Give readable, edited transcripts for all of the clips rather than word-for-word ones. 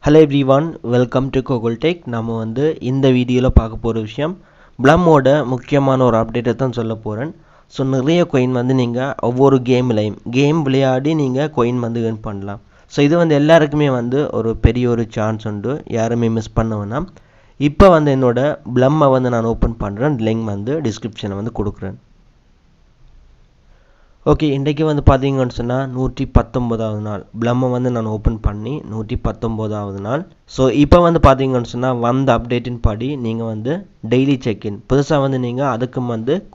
Hello everyone, welcome to Google Tech. நாம இந்த வீடியோல பார்க்க போற விஷயம் Blumோட முக்கியமான ஒரு அப்டேட்டை தான் சொல்ல போறேன். ஸோ நிறைய coin நீங்க ஒவ்வொரு கேம் விளையாடி நீங்க coin earn பண்ணலாம். ஸோ இது எல்லாருக்குமே ஒரு பெரிய ஒரு சான்ஸ் உண்டு. யாருமே மிஸ் பண்ண வேணாம். இப்போ என்னோட Blum-ஐ நான் ஓபன் பண்றேன். லிங்க் டிஸ்கிரிப்ஷன்ல கொடுக்கிறேன். ஓகே, இன்றைக்கு பார்த்தீங்கன்னு சொன்னால் 119வது நாள் Blum-ஐ நான் ஓப்பன் பண்ணி 119வது நாள். ஸோ இப்போ பார்த்தீங்கன்னு சொன்னால் வந்த அப்டேட்டின் படி நீங்கள் டெய்லி செக்இன் புதுசாக நீங்கள் அதுக்கு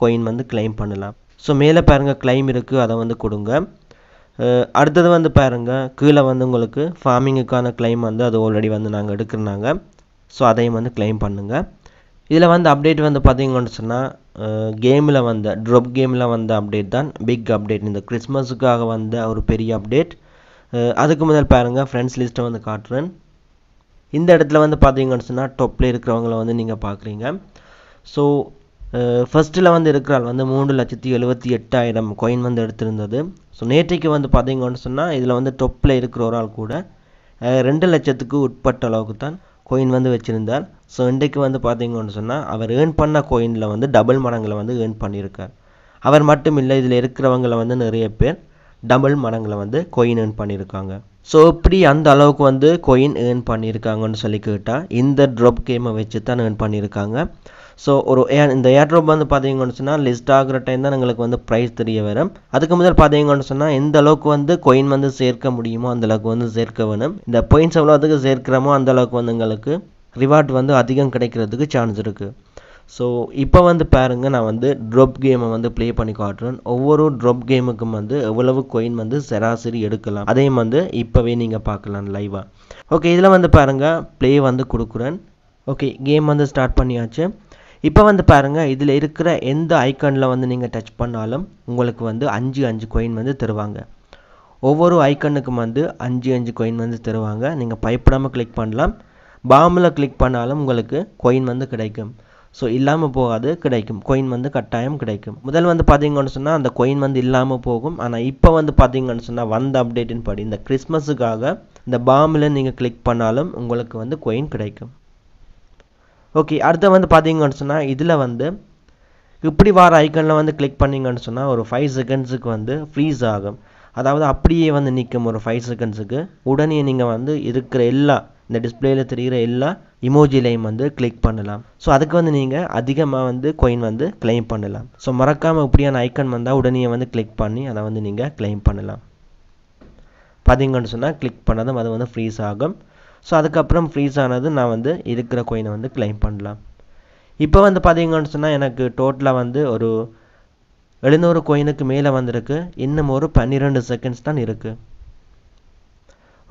coin claim பண்ணலாம். ஸோ மேலே பாருங்கள் claim இருக்குது, அதை கொடுங்க. அடுத்தது பாருங்கள் கீழே உங்களுக்கு ஃபார்மிங்குக்கான claim அது ஆல்ரெடி நாங்கள் எடுக்கிறனாங்க. ஸோ அதையும் claim பண்ணுங்கள். இதில் அப்டேட் பார்த்தீங்கன்னு சொன்னால் கேமில் ட்ராப் கேமில் அப்டேட் தான் பிக் அப்டேட். இந்த கிறிஸ்மஸுக்காக ஒரு பெரிய அப்டேட். அதுக்கு முதல் பாருங்கள் ஃப்ரெண்ட்ஸ் லிஸ்ட்டை காட்டுறேன். இந்த இடத்துல பார்த்தீங்கன்னு சொன்னால் டாப்பில் இருக்கிறவங்கள நீங்கள் பார்க்குறீங்க. ஸோ ஃபஸ்ட்டில் இருக்கிறாள் 3,78,000 coin எடுத்திருந்தது. ஸோ நேற்றைக்கு பார்த்தீங்கன்னு சொன்னால் இதில் டாப்பில் இருக்கிற ஒரு ஆள் கூட 2 லட்சத்துக்கு உட்பட்ட அளவுக்கு தான் coin வச்சிருந்தார். ஸோ இன்றைக்கு பார்த்தீங்கன்னு சொன்னால் அவர் ஏர்ன் பண்ண கோயினில் டபுள் மடங்களை ஏர்ன் பண்ணியிருக்கார். அவர் மட்டும் இல்லை, இதில் இருக்கிறவங்கள நிறைய பேர் டபுள் மடங்களை கோயின் ஏர்ன் பண்ணியிருக்காங்க. ஸோ இப்படி அந்த அளவுக்கு கோயின் ஏர்ன் பண்ணியிருக்காங்கன்னு சொல்லி கேட்டால் இந்த ட்ராப் கேமை வச்சு தான் ஏர்ன் பண்ணியிருக்காங்க. ஸோ இந்த ஏர் ட்ராப் பார்த்தீங்கன்னு சொன்னால் லிஸ்ட் ஆகிற டைம் தான் எங்களுக்கு ப்ரைஸ் தெரிய வரும். அதுக்கு முதல் பார்த்தீங்கன்னு சொன்னால் எந்த அளவுக்கு கோயின் சேர்க்க முடியுமோ அந்த அளவுக்கு சேர்க்க வேணும். இந்த பாயிண்ட்ஸ் எவ்வளோத்துக்கு சேர்க்கிறோமோ அந்த அளவுக்கு எங்களுக்கு ரிவார்ட் அதிகம் கிடைக்கிறதுக்கு சான்ஸ் இருக்குது. ஸோ இப்போ பாருங்கள், நான் ட்ராப் கேமை ப்ளே பண்ணி காட்டுறேன். ஒவ்வொரு ட்ராப் கேமுக்கும் எவ்வளவு கோயின் சராசரி எடுக்கலாம் அதையும் இப்போவே நீங்கள் பார்க்கலாம் லைவாக. ஓகே, இதில் பாருங்கள் ப்ளே கொடுக்குறேன். ஓகே, கேம் ஸ்டார்ட் பண்ணியாச்சு. இப்போ பாருங்கள் இதில் இருக்கிற எந்த ஐக்கனில் நீங்கள் டச் பண்ணாலும் உங்களுக்கு 5 கோயின் தருவாங்க. ஒவ்வொரு ஐக்கனுக்கும் 5 கோயின் தருவாங்க. நீங்கள் பயப்படாமல் கிளிக் பண்ணலாம். பாம்பில் கிளிக் பண்ணாலும் உங்களுக்கு கோயின் கிடைக்கும். ஸோ இல்லாமல் போகாது, கிடைக்கும். கோயின் கட்டாயம் கிடைக்கும். முதல் பார்த்தீங்கன்னு சொன்னால் அந்த கோயின் இல்லாமல் போகும். ஆனால் இப்போ பார்த்தீங்கன்னு சொன்னால் வந்த அப்டேட்டின் படி இந்த கிறிஸ்மஸுக்காக இந்த பாம்பில் நீங்கள் கிளிக் பண்ணாலும் உங்களுக்கு கோயின் கிடைக்கும். ஓகே, அடுத்த பார்த்தீங்கன்னு சொன்னால் இதில் இப்படி வர ஐக்கனில் கிளிக் பண்ணிங்கன்னு சொன்னால் ஒரு 5 செகண்ட்ஸுக்கு ஃப்ரீஸ் ஆகும். அதாவது அப்படியே நிற்கும் ஒரு 5 செகண்ட்ஸுக்கு. உடனே நீங்கள் இருக்கிற எல்லா இந்த டிஸ்பிளேயில் தெரிகிற எல்லா இமோஜிலையும் கிளிக் பண்ணலாம். ஸோ அதுக்கு நீங்கள் அதிகமாக கோயின் கிளைம் பண்ணலாம். ஸோ மறக்காமல் இப்படியான ஐக்கன் வந்தால் உடனே கிளிக் பண்ணி அதை நீங்கள் கிளைம் பண்ணலாம். பார்த்தீங்கன்னு சொன்னால் கிளிக் பண்ணதும் அது ஃப்ரீஸ் ஆகும். ஸோ அதுக்கப்புறம் ஃப்ரீஸ் ஆனது நான் இருக்கிற கோயினை கிளைம் பண்ணலாம். இப்போ பார்த்தீங்கன்னு சொன்னால் எனக்கு டோட்டலாக ஒரு 700 கோயினுக்கு மேலே வந்திருக்கு. இன்னும் ஒரு 12 செகண்ட்ஸ் தான் இருக்குது.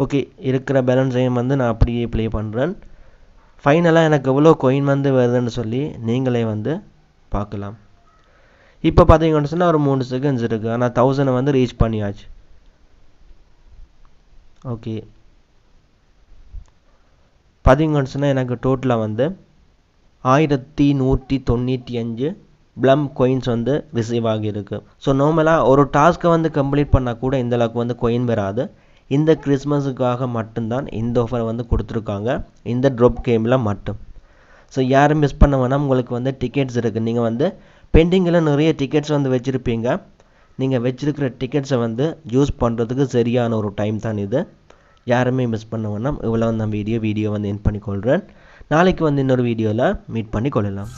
ஓகே, இருக்கிற பேலன்ஸையும் நான் அப்படியே ப்ளே பண்ணுறேன். ஃபைனலாக எனக்கு எவ்வளோ கோயின் வருதுன்னு சொல்லி நீங்களே பார்க்கலாம். இப்போ பார்த்தீங்கன்னு சொன்னால் ஒரு 3 செகண்ட்ஸ் இருக்குது. ஆனால் 1000 ரீச் பண்ணியாச்சு. ஓகே, பார்த்தீங்கன்னு சொன்னால் எனக்கு டோட்டலாக 1195 Blum கோயின்ஸ் ரிசீவ் ஆகியிருக்கு. ஸோ நார்மலாக ஒரு டாஸ்க்கை கம்ப்ளீட் பண்ணால் கூட இந்த அளவுக்கு கோயின் வராது. இந்த கிறிஸ்மஸுக்காக மட்டும்தான் இந்த ஆஃபர் கொடுத்துருக்காங்க, இந்த ட்ராப் கேமில் மட்டும். ஸோ யாரும் மிஸ் பண்ண வேணாம். உங்களுக்கு டிக்கெட்ஸ் இருக்குது. நீங்கள் பெண்டிங்கில் நிறைய டிக்கெட்ஸ் வச்சுருப்பீங்க. நீங்கள் வச்சுருக்கிற டிக்கெட்ஸை யூஸ் பண்ணுறதுக்கு சரியான ஒரு டைம் தான் இது. யாருமே மிஸ் பண்ண வேணாம். இவ்வளோ நான் வீடியோ எண்ட் பண்ணிக்கொள்கிறேன். நாளைக்கு இன்னொரு வீடியோவில் மீட் பண்ணி கொள்ளலாம்.